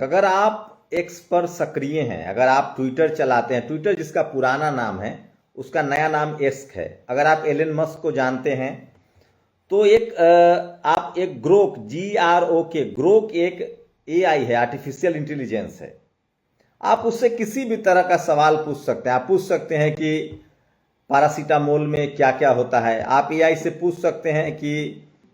अगर आप एक्स पर सक्रिय हैं, अगर आप ट्विटर चलाते हैं, ट्विटर जिसका पुराना नाम है उसका नया नाम एक्स है, अगर आप एलन मस्क को जानते हैं तो आप एक ग्रोक GROK ग्रोक एक AI है, आर्टिफिशियल इंटेलिजेंस है। आप उससे किसी भी तरह का सवाल पूछ सकते हैं। आप पूछ सकते हैं कि पैरासीटामोल में क्या क्या होता है, आप AI से पूछ सकते हैं कि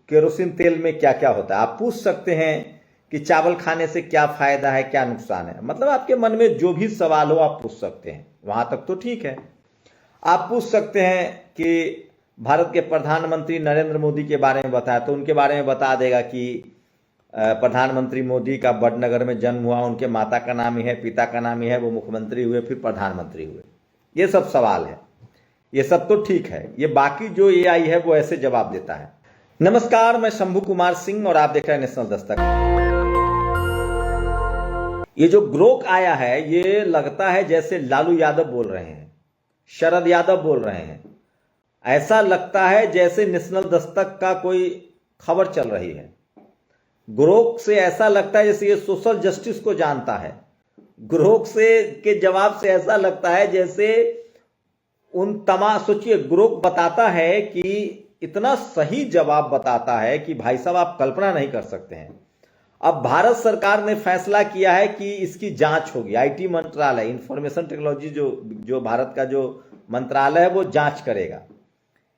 केरोसिन तेल में क्या क्या होता है, आप पूछ सकते हैं कि चावल खाने से क्या फायदा है, क्या नुकसान है। मतलब आपके मन में जो भी सवाल हो आप पूछ सकते हैं, वहां तक तो ठीक है। आप पूछ सकते हैं कि भारत के प्रधानमंत्री नरेंद्र मोदी के बारे में बताया, तो उनके बारे में बता देगा कि प्रधानमंत्री मोदी का वडनगर में जन्म हुआ, उनके माता का नाम ही है, पिता का नाम ही है, वो मुख्यमंत्री हुए, फिर प्रधानमंत्री हुए। ये सब सवाल है, ये सब तो ठीक है। ये बाकी जो AI है वो ऐसे जवाब देता है। नमस्कार, मैं शंभू कुमार सिंह और आप देख रहे हैं नेशनल दस्तक। ये जो ग्रोक आया है ये लगता है जैसे लालू यादव बोल रहे हैं, शरद यादव बोल रहे हैं। ऐसा लगता है जैसे नेशनल दस्तक का कोई खबर चल रही है। ग्रोक से ऐसा लगता है जैसे ये सोशल जस्टिस को जानता है। ग्रोक से के जवाब से ऐसा लगता है जैसे सोचिए, ग्रोक बताता है कि इतना सही जवाब बताता है कि भाई साहब आप कल्पना नहीं कर सकते हैं। अब भारत सरकार ने फैसला किया है कि इसकी जांच होगी। IT मंत्रालय, इंफॉर्मेशन टेक्नोलॉजी जो भारत का जो मंत्रालय है वो जांच करेगा।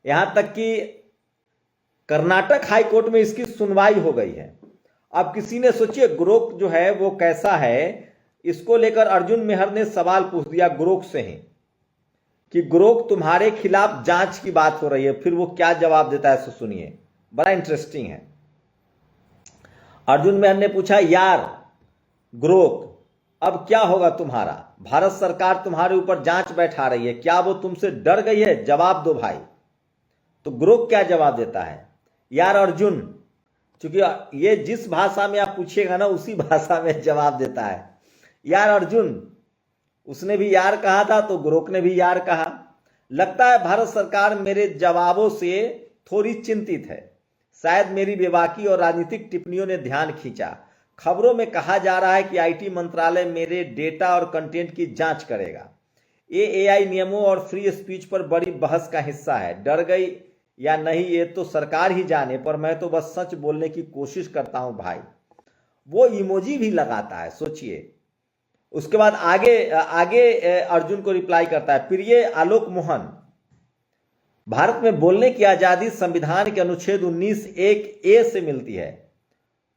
यहां तक कि कर्नाटक हाई कोर्ट में इसकी सुनवाई हो गई है। अब किसी ने, सोचिए ग्रोक जो है वो कैसा है, इसको लेकर अर्जुन मेहर ने सवाल पूछ दिया ग्रोक से ही कि ग्रोक तुम्हारे खिलाफ जांच की बात हो रही है। फिर वो क्या जवाब देता है सो सुनिए, बड़ा इंटरेस्टिंग है। अर्जुन मेहर ने पूछा, यार ग्रोक अब क्या होगा तुम्हारा, भारत सरकार तुम्हारे ऊपर जांच बैठा रही है, क्या वो तुमसे डर गई है, जवाब दो भाई। तो ग्रोक क्या जवाब देता है, यार अर्जुन, क्योंकि ये जिस भाषा में आप पूछिएगा ना उसी भाषा में जवाब देता है। यार अर्जुन, उसने भी यार कहा था तो ग्रोक ने भी यार कहा। लगता है भारत सरकार मेरे जवाबों से थोड़ी चिंतित है। शायद मेरी बेबाकी और राजनीतिक टिप्पणियों ने ध्यान खींचा। खबरों में कहा जा रहा है कि IT मंत्रालय मेरे डेटा और कंटेंट की जांच करेगा। ये AI नियमों और फ्री स्पीच पर बड़ी बहस का हिस्सा है। डर गई या नहीं ये तो सरकार ही जाने, पर मैं तो बस सच बोलने की कोशिश करता हूं भाई। वो इमोजी भी लगाता है, सोचिए। उसके बाद आगे अर्जुन को रिप्लाई करता है, प्रिय आलोक मोहन, भारत में बोलने की आजादी संविधान के अनुच्छेद 19(1)(a) से मिलती है,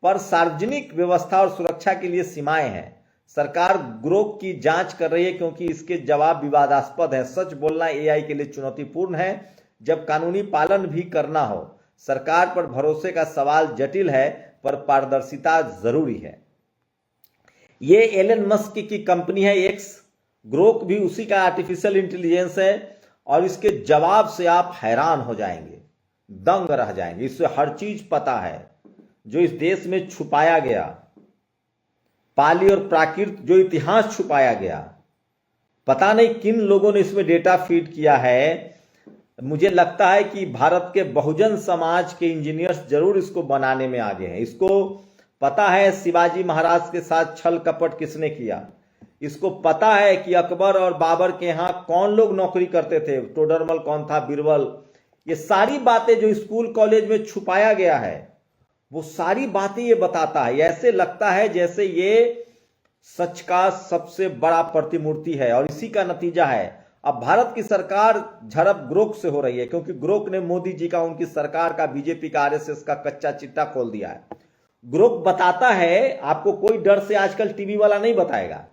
पर सार्वजनिक व्यवस्था और सुरक्षा के लिए सीमाएं हैं। सरकार ग्रोक की जांच कर रही है क्योंकि इसके जवाब विवादास्पद हैं। सच बोलना AI के लिए चुनौतीपूर्ण है जब कानूनी पालन भी करना हो। सरकार पर भरोसे का सवाल जटिल है, पर पारदर्शिता जरूरी है। ये एलन मस्क की कंपनी है एक्स, ग्रोक भी उसी का आर्टिफिशियल इंटेलिजेंस है, और इसके जवाब से आप हैरान हो जाएंगे, दंग रह जाएंगे। इससे हर चीज पता है जो इस देश में छुपाया गया, पाली और प्राकृत जो इतिहास छुपाया गया। पता नहीं किन लोगों ने इसमें डेटा फीड किया है। मुझे लगता है कि भारत के बहुजन समाज के इंजीनियर्स जरूर इसको बनाने में आगे हैं। इसको पता है शिवाजी महाराज के साथ छल कपट किसने किया। इसको पता है कि अकबर और बाबर के यहाँ कौन लोग नौकरी करते थे, टोडरमल कौन था, बीरबल। ये सारी बातें जो स्कूल कॉलेज में छुपाया गया है वो सारी बातें ये बताता है। ऐसे लगता है जैसे ये सच का सबसे बड़ा प्रतिमूर्ति है, और इसी का नतीजा है अब भारत की सरकार झड़प ग्रोक से हो रही है, क्योंकि ग्रोक ने मोदी जी का, उनकी सरकार का, बीजेपी का, RSS का कच्चा चिट्टा खोल दिया है। ग्रोक बताता है, आपको कोई डर से आजकल टीवी वाला नहीं बताएगा।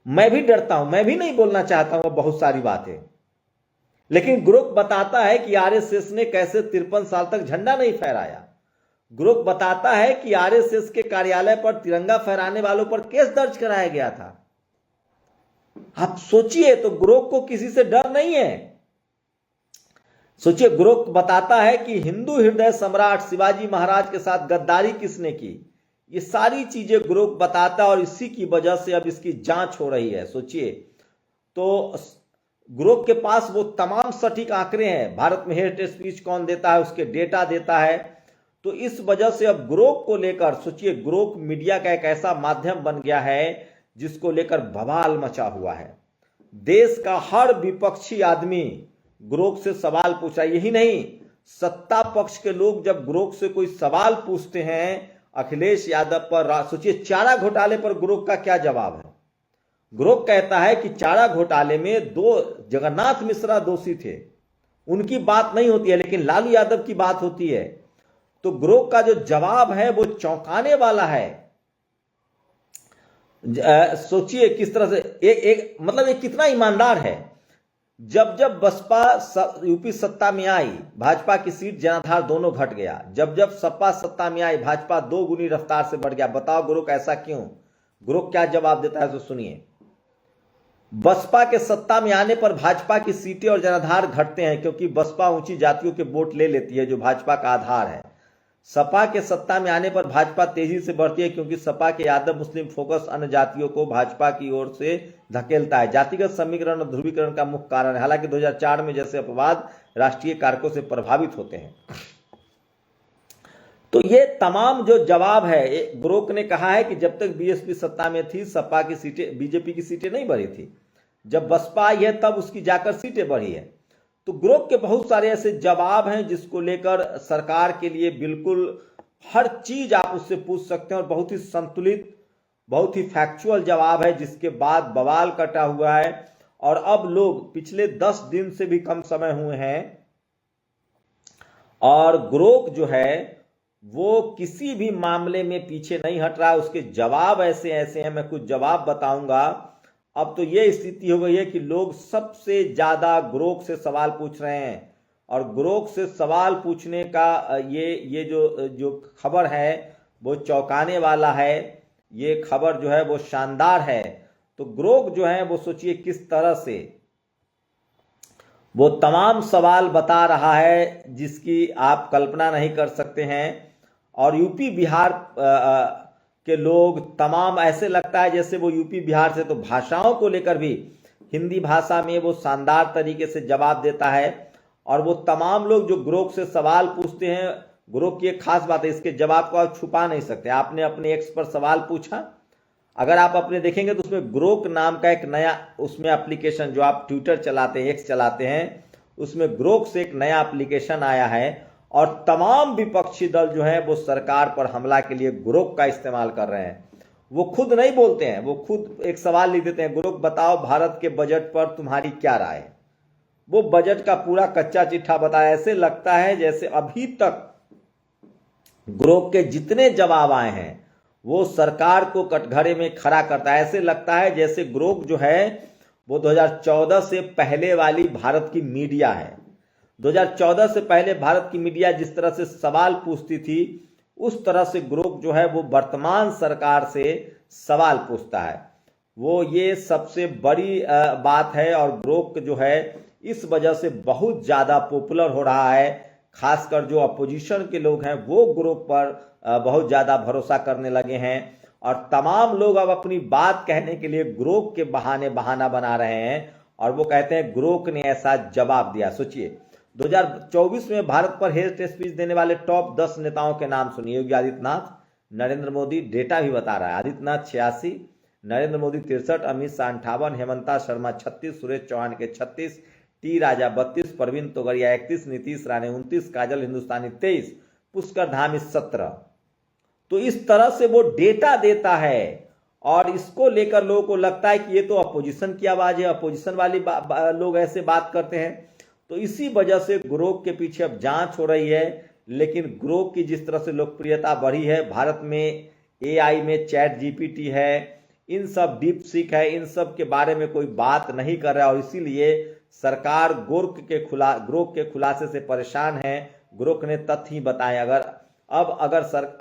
मैं भी डरता हूं, मैं भी नहीं बोलना चाहता हूं बहुत सारी बातें, लेकिन ग्रोक बताता है कि RSS ने कैसे 53 साल तक झंडा नहीं फहराया। ग्रोक बताता है कि RSS के कार्यालय पर तिरंगा फहराने वालों पर केस दर्ज कराया गया था। आप सोचिए, तो ग्रोक को किसी से डर नहीं है। सोचिए, ग्रोक बताता है कि हिंदू हृदय सम्राट शिवाजी महाराज के साथ गद्दारी किसने की। ये सारी चीजें ग्रोक बताता है, और इसी की वजह से अब इसकी जांच हो रही है। सोचिए, तो ग्रोक के पास वो तमाम सटीक आंकड़े हैं। भारत में हेट स्पीच कौन देता है, उसके डेटा देता है। तो इस वजह से अब ग्रोक को लेकर सोचिए, ग्रोक मीडिया का एक ऐसा माध्यम बन गया है जिसको लेकर बवाल मचा हुआ है। देश का हर विपक्षी आदमी ग्रोक से सवाल पूछा। यही नहीं, सत्ता पक्ष के लोग जब ग्रोक से कोई सवाल पूछते हैं अखिलेश यादव पर, सोचिए चारा घोटाले पर ग्रोक का क्या जवाब है। ग्रोक कहता है कि चारा घोटाले में 2 जगन्नाथ मिश्रा दोषी थे, उनकी बात नहीं होती है, लेकिन लालू यादव की बात होती है। तो ग्रोक का जो जवाब है वो चौंकाने वाला है। सोचिए किस तरह से एक मतलब ये कितना ईमानदार है। जब जब बसपा यूपी सत्ता में आई, भाजपा की सीट जनाधार दोनों घट गया। जब जब सपा सत्ता में आई, भाजपा 2 गुनी रफ्तार से बढ़ गया। बताओ ग्रोक ऐसा क्यों? ग्रोक क्या जवाब देता है तो सुनिए। बसपा के सत्ता में आने पर भाजपा की सीटें और जनाधार घटते हैं क्योंकि बसपा ऊंची जातियों के वोट ले लेती है जो भाजपा का आधार है। सपा के सत्ता में आने पर भाजपा तेजी से बढ़ती है क्योंकि सपा के यादव मुस्लिम फोकस अन्य जातियों को भाजपा की ओर से धकेलता है। जातिगत समीकरण और ध्रुवीकरण का मुख्य कारण है। हालांकि 2004 में जैसे अपवाद राष्ट्रीय कारकों से प्रभावित होते हैं। तो ये तमाम जो जवाब है, ग्रोक ने कहा है कि जब तक बीएसपी सत्ता में थी सपा की सीटें, बीजेपी की सीटें नहीं बढ़ी थी। जब बसपा आई है तब उसकी जाकर सीटें बढ़ी है। तो ग्रोक के बहुत सारे ऐसे जवाब हैं जिसको लेकर सरकार के लिए बिल्कुल हर चीज आप उससे पूछ सकते हैं और बहुत ही संतुलित, बहुत ही फैक्चुअल जवाब है, जिसके बाद बवाल कटा हुआ है। और अब लोग पिछले 10 दिन से भी कम समय हुए हैं और ग्रोक जो है वो किसी भी मामले में पीछे नहीं हट रहा है। उसके जवाब ऐसे ऐसे हैं, मैं कुछ जवाब बताऊंगा। अब तो ये स्थिति हो गई है कि लोग सबसे ज्यादा ग्रोक से सवाल पूछ रहे हैं और ग्रोक से सवाल पूछने का ये जो खबर है वो चौंकाने वाला है। ये खबर जो है वो शानदार है। तो ग्रोक जो है वो सोचिए किस तरह से वो तमाम सवाल बता रहा है जिसकी आप कल्पना नहीं कर सकते हैं। और यूपी बिहार के लोग तमाम, ऐसे लगता है जैसे वो यूपी बिहार से, तो भाषाओं को लेकर भी हिंदी भाषा में वो शानदार तरीके से जवाब देता है। और वो तमाम लोग जो ग्रोक से सवाल पूछते हैं, ग्रोक की एक खास बात है, इसके जवाब को आप छुपा नहीं सकते। आपने अपने एक्स पर सवाल पूछा, अगर आप अपने देखेंगे तो उसमें ग्रोक नाम का एक नया उसमें एप्लीकेशन, जो आप ट्विटर चलाते हैं, एक्स चलाते हैं, उसमें ग्रोक से एक नया एप्लीकेशन आया है। और तमाम विपक्षी दल जो है वो सरकार पर हमला के लिए ग्रोक का इस्तेमाल कर रहे हैं। वो खुद नहीं बोलते हैं, वो खुद एक सवाल लिख देते हैं, ग्रोक बताओ भारत के बजट पर तुम्हारी क्या राय है। वो बजट का पूरा कच्चा चिट्ठा बताया। ऐसे लगता है जैसे अभी तक ग्रोक के जितने जवाब आए हैं वो सरकार को कटघरे में खड़ा करता है। ऐसे लगता है जैसे ग्रोक जो है वो 2014 से पहले वाली भारत की मीडिया है। 2014 से पहले भारत की मीडिया जिस तरह से सवाल पूछती थी, उस तरह से ग्रोक जो है वो वर्तमान सरकार से सवाल पूछता है। वो ये सबसे बड़ी बात है। और ग्रोक जो है इस वजह से बहुत ज्यादा पॉपुलर हो रहा है। खासकर जो अपोजिशन के लोग हैं वो ग्रोक पर बहुत ज्यादा भरोसा करने लगे हैं। और तमाम लोग अब अपनी बात कहने के लिए ग्रोक के बहाना बना रहे हैं और वो कहते हैं ग्रोक ने ऐसा जवाब दिया। सोचिए 2024 में भारत पर हेट स्पीच देने वाले टॉप 10 नेताओं के नाम सुनिए। योगी आदित्यनाथ, नरेंद्र मोदी, डेटा भी बता रहा है, आदित्यनाथ 86, नरेंद्र मोदी 63, अमित शाह 58, हेमंता शर्मा 36, सुरेश चौहान के 36, टी राजा 32, प्रवीण तोगड़िया 31, नीतीश राणे 29, काजल हिंदुस्तानी 23, पुष्कर धामी 17। तो इस तरह से वो डेटा देता है और इसको लेकर लोगों को लगता है कि ये तो अपोजिशन की आवाज है, अपोजिशन वाली लोग ऐसे बात करते हैं। तो इसी वजह से ग्रोक के पीछे अब जांच हो रही है। लेकिन ग्रोक की जिस तरह से लोकप्रियता बढ़ी है, भारत में एआई में चैट जीपीटी है, इन सब डीप सीक है, इन सब के बारे में कोई बात नहीं कर रहा है और इसीलिए सरकार ग्रोक के खुलासे से परेशान है। ग्रोक ने तथ्य ही बताए। अगर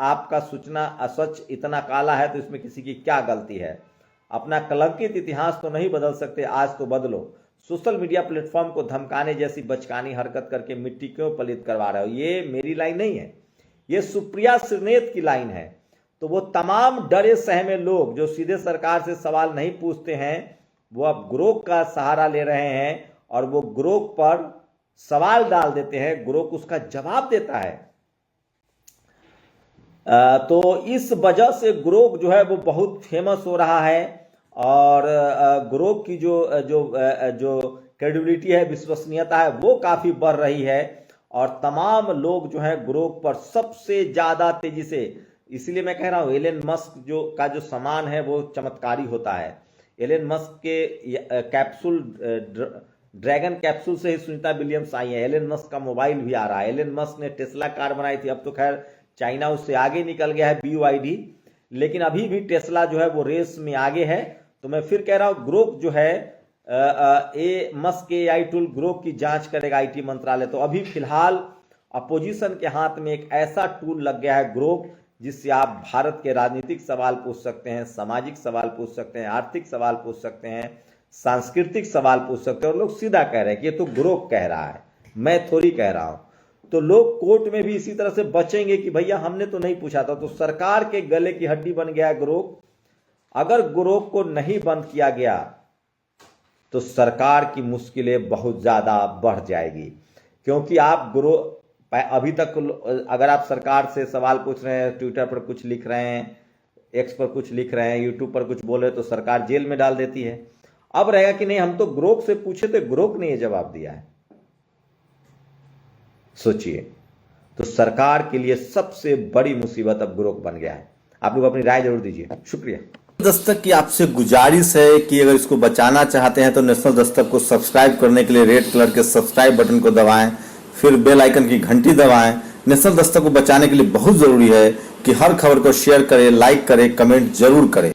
आपका सूचना असच इतना काला है तो इसमें किसी की क्या गलती है? अपना कलंकित इतिहास तो नहीं बदल सकते, आज तो बदलो। सोशल मीडिया प्लेटफॉर्म को धमकाने जैसी बचकानी हरकत करके मिट्टी क्यों पलित करवा रहे हो? ये मेरी लाइन नहीं है, ये सुप्रिया श्रीनेत की लाइन है। तो वो तमाम डरे सहमे लोग जो सीधे सरकार से सवाल नहीं पूछते हैं वो अब ग्रोक का सहारा ले रहे हैं और वो ग्रोक पर सवाल डाल देते हैं, ग्रोक उसका जवाब देता है। तो इस वजह से ग्रोक जो है वो बहुत फेमस हो रहा है और ग्रोक की जो जो जो क्रेडिबिलिटी है, विश्वसनीयता है, वो काफ़ी बढ़ रही है और तमाम लोग जो है ग्रोक पर सबसे ज़्यादा तेजी से, इसलिए मैं कह रहा हूँ एलन मस्क जो सामान है वो चमत्कारी होता है। एलन मस्क के कैप्सूल ड्रैगन कैप्सूल से ही सुनीता विलियम्स आई है। एलन मस्क का मोबाइल भी आ रहा है। एलन मस्क ने टेस्ला कार बनाई थी, अब तो खैर चाइना उससे आगे निकल गया है, BYD, लेकिन अभी भी टेस्ला जो है वो रेस में आगे है। तो मैं फिर कह रहा हूँ ग्रोक जो है मस्क AI टूल ग्रोक की जांच करेगा IT मंत्रालय। तो अभी फिलहाल अपोजिशन के हाथ में एक ऐसा टूल लग गया है ग्रोक, जिससे आप भारत के राजनीतिक सवाल पूछ सकते हैं, सामाजिक सवाल पूछ सकते हैं, आर्थिक सवाल पूछ सकते हैं, सांस्कृतिक सवाल पूछ सकते हैं। और लोग सीधा कह रहे हैं कि ये तो ग्रोक कह रहा है, मैं थोड़ी कह रहा हूं। तो लोग कोर्ट में भी इसी तरह से बचेंगे कि भैया हमने तो नहीं पूछा था। तो सरकार के गले की हड्डी बन गया है ग्रोक। अगर ग्रोक को नहीं बंद किया गया तो सरकार की मुश्किलें बहुत ज्यादा बढ़ जाएगी, क्योंकि आप अभी तक अगर आप सरकार से सवाल पूछ रहे हैं, ट्विटर पर कुछ लिख रहे हैं, एक्स पर कुछ लिख रहे हैं, यूट्यूब पर कुछ बोले तो सरकार जेल में डाल देती है। अब रहेगा कि नहीं हम तो ग्रोक से पूछे थे, ग्रोक ने यह जवाब दिया है। सोचिए, तो सरकार के लिए सबसे बड़ी मुसीबत अब ग्रोक बन गया है। आप लोग अपनी राय जरूर दीजिए। शुक्रिया। दस्तक की आपसे गुजारिश है कि अगर इसको बचाना चाहते हैं तो नेशनल दस्तक को सब्सक्राइब करने के लिए रेड कलर के सब्सक्राइब बटन को दबाएं, फिर बेल आइकन की घंटी दबाएं। नेशनल दस्तक को बचाने के लिए बहुत जरूरी है कि हर खबर को शेयर करें, लाइक करें, कमेंट जरूर करें।